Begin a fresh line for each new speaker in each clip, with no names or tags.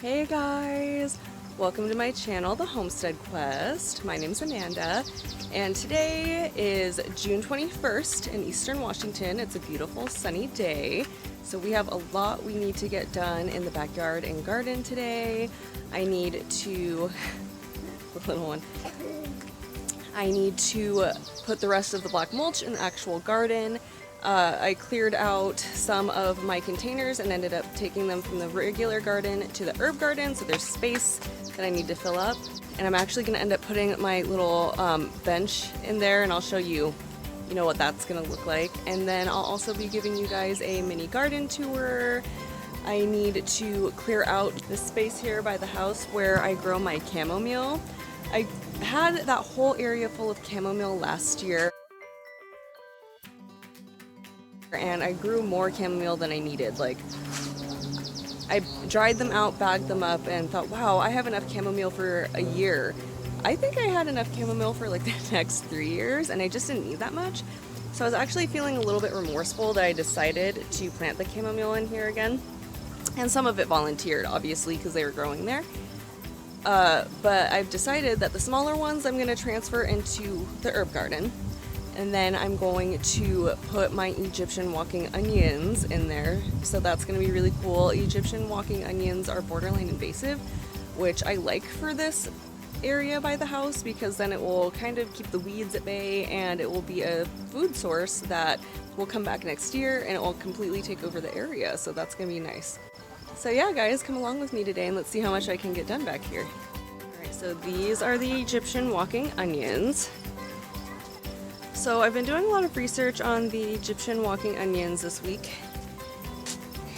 Hey guys! Welcome to my channel, The Homestead Quest. My name's Amanda, and today is June 21st in Eastern Washington. It's a beautiful sunny day, so we have a lot we need to get done in the backyard and garden today. I need to, the little one, I need to put the rest of the black mulch in the actual garden. I cleared out some of my containers and ended up taking them from the regular garden to the herb garden, so there's space that I need to fill up. And I'm actually going to end up putting my little bench in there, and I'll show you, what that's going to look like. And then I'll also be giving you guys a mini garden tour. I need to clear out the space here by the house where I grow my chamomile. I had that whole area full of chamomile last year, and I grew more chamomile than I needed. Like, I dried them out, bagged them up, and thought, wow, I have enough chamomile for a year. I think I had enough chamomile for like the next 3 years, and I just didn't need that much. So I was actually feeling a little bit remorseful that I decided to plant the chamomile in here again. And some of it volunteered, obviously, because they were growing there. But I've decided that the smaller ones I'm going to transfer into the herb garden. And then I'm going to put my Egyptian walking onions in there. So that's going to be really cool. Egyptian walking onions are borderline invasive, which I like for this area by the house, because then it will kind of keep the weeds at bay, and it will be a food source that will come back next year, and it will completely take over the area. So that's going to be nice. So yeah, guys, come along with me today and let's see how much I can get done back here. Alright, so these are the Egyptian walking onions. So I've been doing a lot of research on the Egyptian walking onions this week,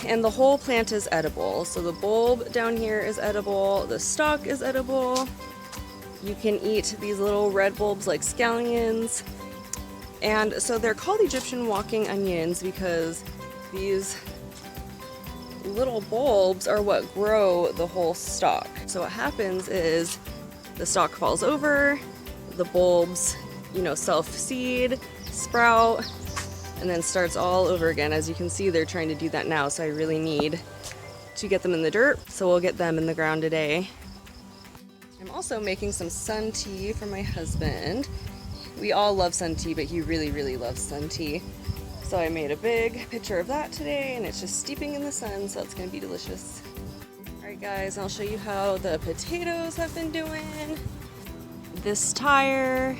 and the whole plant is edible. So the bulb down here is edible, the stalk is edible. You can eat these little red bulbs like scallions. And so they're called Egyptian walking onions because these little bulbs are what grow the whole stalk. So what happens is the stalk falls over, the bulbs self-seed, sprout, and then starts all over again. As you can see, they're trying to do that now, so I really need to get them in the dirt, so we'll get them in the ground today. I'm also making some sun tea for my husband. We all love sun tea, but he really, really loves sun tea. So I made a big pitcher of that today, and it's just steeping in the sun, so it's going to be delicious. Alright guys, I'll show you how the potatoes have been doing. This tire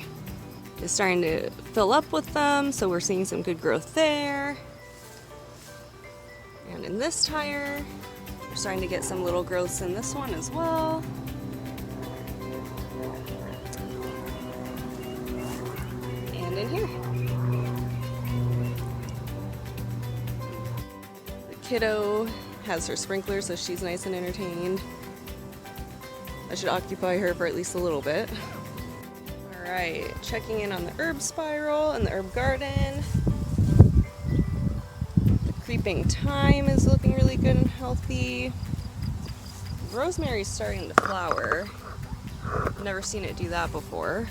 is starting to fill up with them, so we're seeing some good growth there. And in this tire, we're starting to get some little growths in this one as well. And in here. The kiddo has her sprinkler, so she's nice and entertained. That should occupy her for at least a little bit. Alright, checking in on the herb spiral and the herb garden. The creeping thyme is looking really good and healthy. Rosemary's starting to flower. I've never seen it do that before.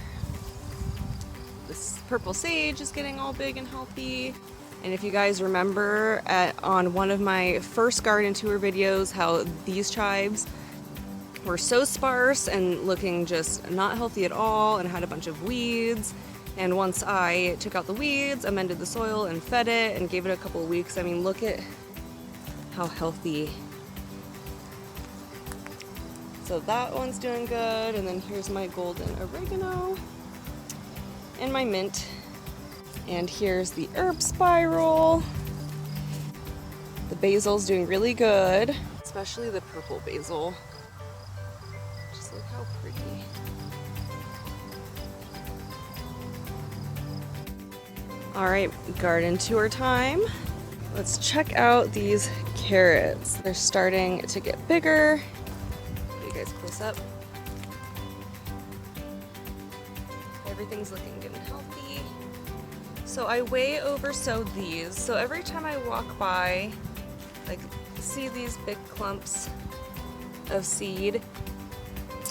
This purple sage is getting all big and healthy. And if you guys remember on one of my first garden tour videos how these chives were so sparse and looking just not healthy at all and had a bunch of weeds, and once I took out the weeds, amended the soil and fed it and gave it a couple of weeks, I mean, look at how healthy. So that one's doing good, and then here's my golden oregano and my mint, and here's the herb spiral. The basil's doing really good, especially the purple basil. Look how pretty. Alright, garden tour time. Let's check out these carrots. They're starting to get bigger. Get you guys close up. Everything's looking good and healthy. So I way oversowed these. So every time I walk by, like, see these big clumps of seed,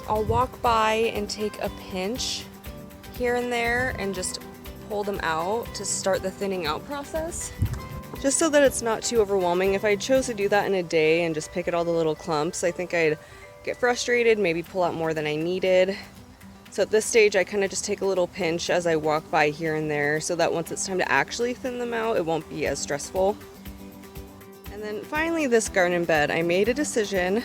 I'll walk by and take a pinch here and there and just pull them out to start the thinning out process. just so that it's not too overwhelming. If I chose to do that in a day and just pick at all the little clumps, I think I'd get frustrated, maybe pull out more than I needed. So at this stage, I kind of just take a little pinch as I walk by here and there so that once it's time to actually thin them out, it won't be as stressful. And then finally, this garden bed, I made a decision.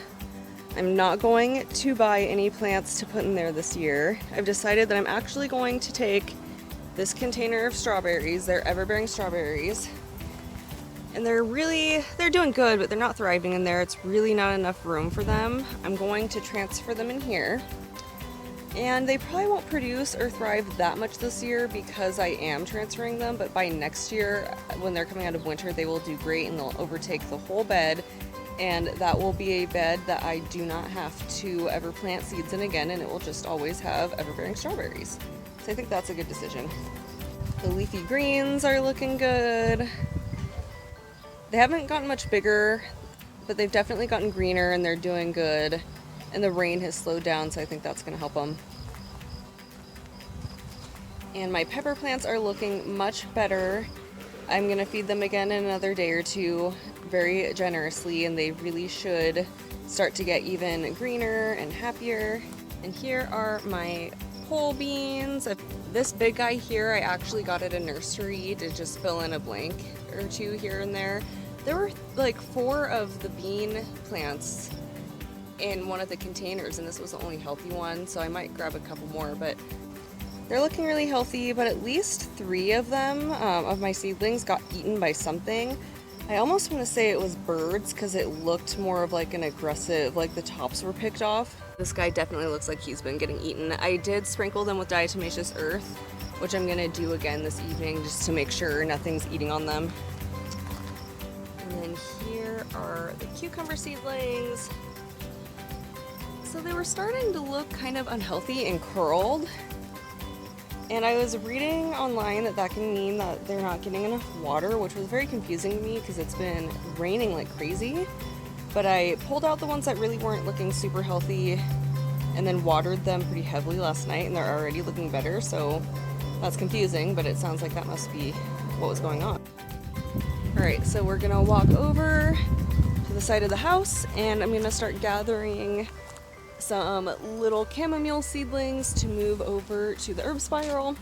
I'm not going to buy any plants to put in there this year. I've decided that I'm actually going to take this container of strawberries. They're ever-bearing strawberries. And they're doing good, but they're not thriving in there. It's really not enough room for them. I'm going to transfer them in here. And they probably won't produce or thrive that much this year because I am transferring them, but by next year, when they're coming out of winter, they will do great and they'll overtake the whole bed. And that will be a bed that I do not have to ever plant seeds in again, and it will just always have ever-bearing strawberries. So I think that's a good decision. The leafy greens are looking good. They haven't gotten much bigger, but they've definitely gotten greener and they're doing good. And the rain has slowed down, so I think that's gonna help them. And my pepper plants are looking much better. I'm gonna feed them again in another day or two very generously, and they really should start to get even greener and happier. And here are my pole beans. This big guy here, I actually got at a nursery to just fill in a blank or two here and there. There were like 4 of the bean plants in one of the containers, and this was the only healthy one, so I might grab a couple more, but they're looking really healthy. But at least 3 of them, of my seedlings, got eaten by something. I almost want to say it was birds because it looked more of like an aggressive, like the tops were picked off. This guy definitely looks like he's been getting eaten. I did sprinkle them with diatomaceous earth, which I'm gonna do again this evening just to make sure nothing's eating on them. And then here are the cucumber seedlings. So they were starting to look kind of unhealthy and curled. And I was reading online that can mean that they're not getting enough water, which was very confusing to me because it's been raining like crazy. But I pulled out the ones that really weren't looking super healthy and then watered them pretty heavily last night, and they're already looking better. So that's confusing, but it sounds like that must be what was going on. All right, so we're gonna walk over to the side of the house and I'm gonna start gathering some little chamomile seedlings to move over to the herb spiral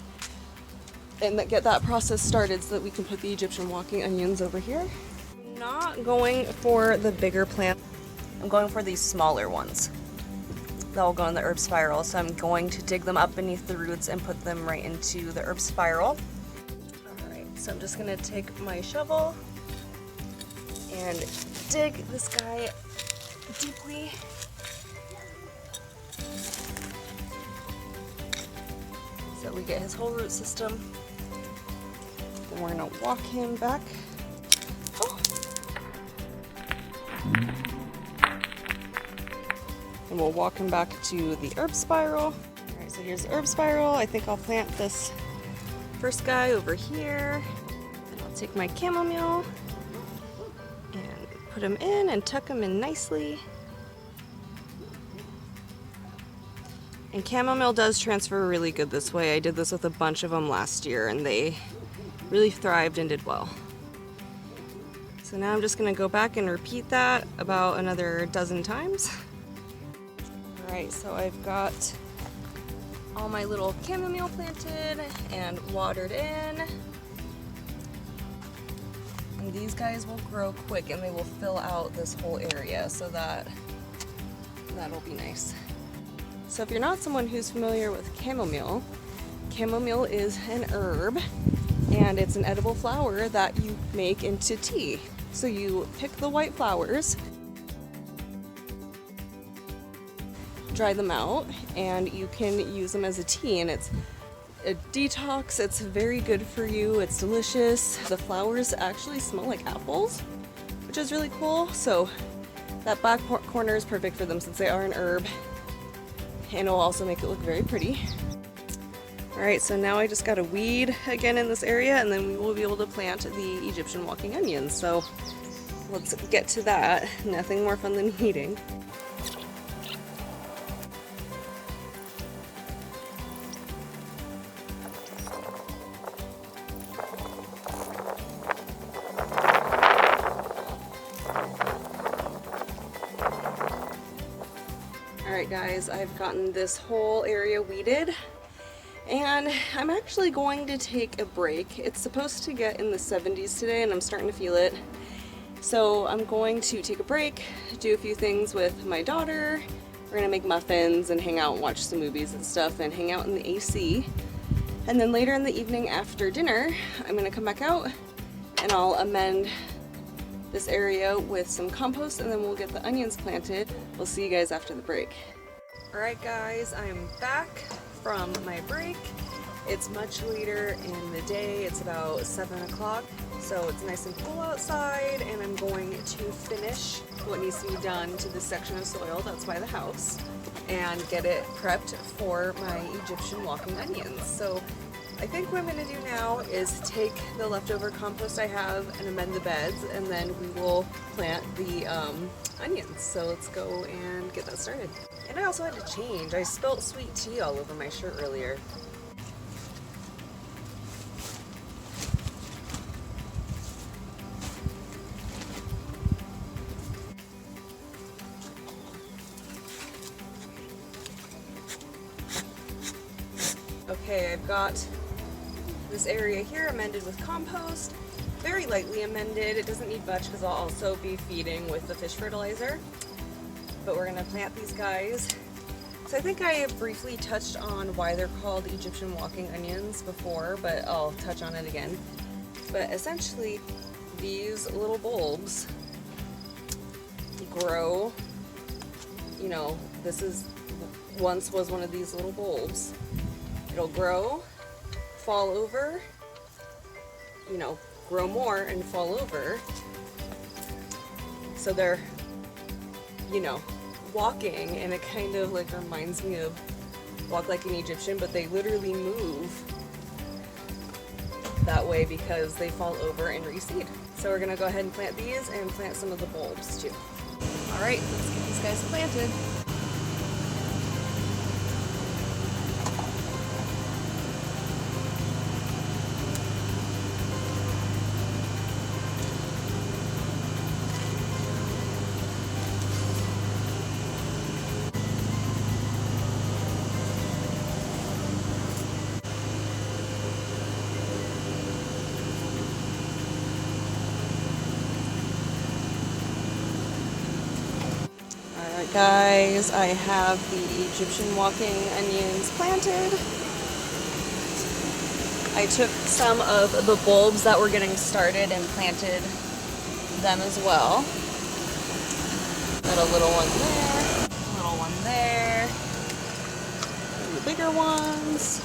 and get that process started so that we can put the Egyptian walking onions over here. I'm not going for the bigger plant. I'm going for these smaller ones that will go in the herb spiral. So I'm going to dig them up beneath the roots and put them right into the herb spiral. All right, so I'm just gonna take my shovel and dig this guy deeply. So we get his whole root system. Then we're gonna walk him back. Oh. And we'll walk him back to the herb spiral. All right, so here's the herb spiral. I think I'll plant this first guy over here. And I'll take my chamomile and put him in and tuck him in nicely. And chamomile does transfer really good this way. I did this with a bunch of them last year and they really thrived and did well. So now I'm just gonna go back and repeat that about another dozen times. All right, so I've got all my little chamomile planted and watered in. And these guys will grow quick and they will fill out this whole area, so that'll be nice. So if you're not someone who's familiar with chamomile, chamomile is an herb and it's an edible flower that you make into tea. So you pick the white flowers, dry them out, and you can use them as a tea, and it's a detox. It's very good for you. It's delicious. The flowers actually smell like apples, which is really cool. So that back corner is perfect for them since they are an herb. And it'll also make it look very pretty. All right, so now I just got to weed again in this area and then we will be able to plant the Egyptian walking onions. So let's get to that. Nothing more fun than weeding. Alright guys, I've gotten this whole area weeded and I'm actually going to take a break. It's supposed to get in the 70s today and I'm starting to feel it. So I'm going to take a break, do a few things with my daughter. We're gonna make muffins and hang out and watch some movies and stuff and hang out in the AC. And then later in the evening after dinner, I'm gonna come back out and I'll amend this area with some compost and then we'll get the onions planted. We'll see you guys after the break. Alright guys, I'm back from my break. It's much later in the day, it's about 7 o'clock, so it's nice and cool outside and I'm going to finish what needs to be done to this section of soil that's by the house and get it prepped for my Egyptian walking onions. So I think what I'm going to do now is take the leftover compost I have and amend the beds, and then we will plant the onions. So let's go and get that started. And I also had to change. I spilled sweet tea all over my shirt earlier. Okay, I've got this area here amended with compost, very lightly amended. It doesn't need much because I'll also be feeding with the fish fertilizer. But we're gonna plant these guys. So I think I briefly touched on why they're called Egyptian walking onions before, but I'll touch on it again. But essentially, these little bulbs grow, you know, this is once was one of these little bulbs. It'll grow, fall over, you know, grow more and fall over. So they're, you know, walking, and it kind of like reminds me of Walk Like an Egyptian, but they literally move that way because they fall over and reseed. So we're gonna go ahead and plant these and plant some of the bulbs too. All right, let's get these guys planted. Guys, I have the Egyptian walking onions planted. I took some of the bulbs that were getting started and planted them as well. Got a little one there, a little one there, and the bigger ones.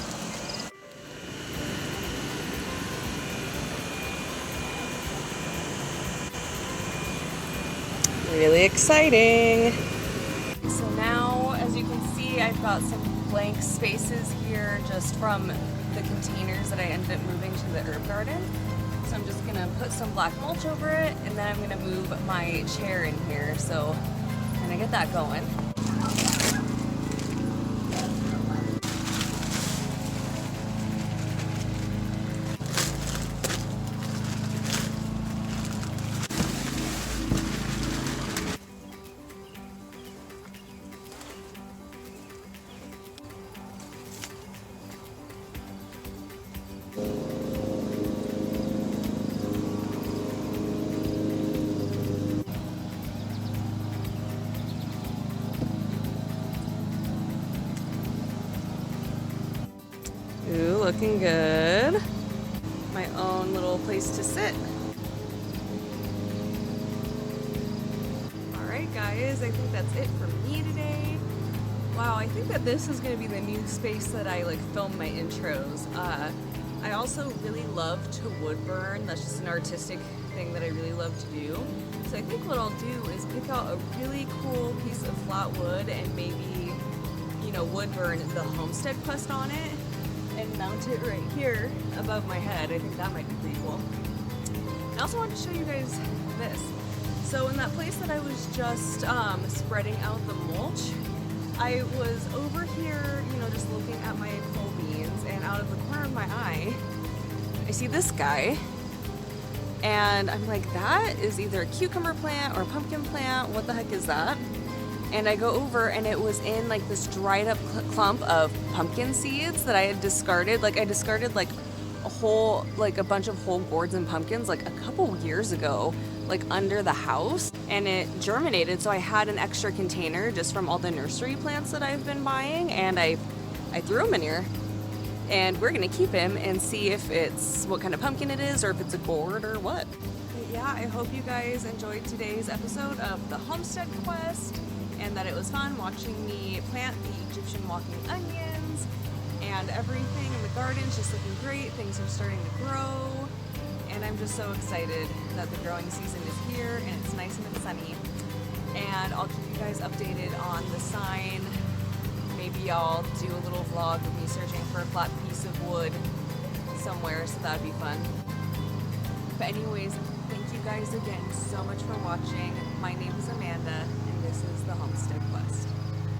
Really exciting. So now, as you can see, I've got some blank spaces here just from the containers that I ended up moving to the herb garden. So I'm just gonna put some black mulch over it, and then I'm gonna move my chair in here. So I'm gonna get that going. Ooh, looking good. My own little place to sit. Alright guys, I think that's it for me today. Wow, I think that this is going to be the new space that I film my intros. I also really love to wood burn. That's just an artistic thing that I really love to do. So I think what I'll do is pick out a really cool piece of flat wood and maybe, you know, wood burn the Homestead Quest on it and mount it right here above my head. I think that might be pretty cool. I also wanted to show you guys this. So in that place that I was just spreading out the mulch, I was over here, you know, just looking at my pole beans, and out of the corner of my eye, I see this guy, and I'm like, that is either a cucumber plant or a pumpkin plant. What the heck is that? And I go over and it was in like this dried up clump of pumpkin seeds that I had discarded. Like I discarded like a bunch of whole gourds and pumpkins like a couple years ago, like under the house, and it germinated. So I had an extra container just from all the nursery plants that I've been buying, and I threw him in here. And we're gonna keep him and see if it's what kind of pumpkin it is or if it's a gourd or what. But yeah, I hope you guys enjoyed today's episode of the Homestead Quest and that it was fun watching me plant the Egyptian walking onions, and everything in the garden's just looking great. Things are starting to grow, and I'm just so excited that the growing season is here and it's nice and it's sunny. And I'll keep you guys updated on the sign. Maybe I'll do a little vlog of me searching for a flat piece of wood somewhere, so that'd be fun. But anyways, thank you guys again so much for watching. My name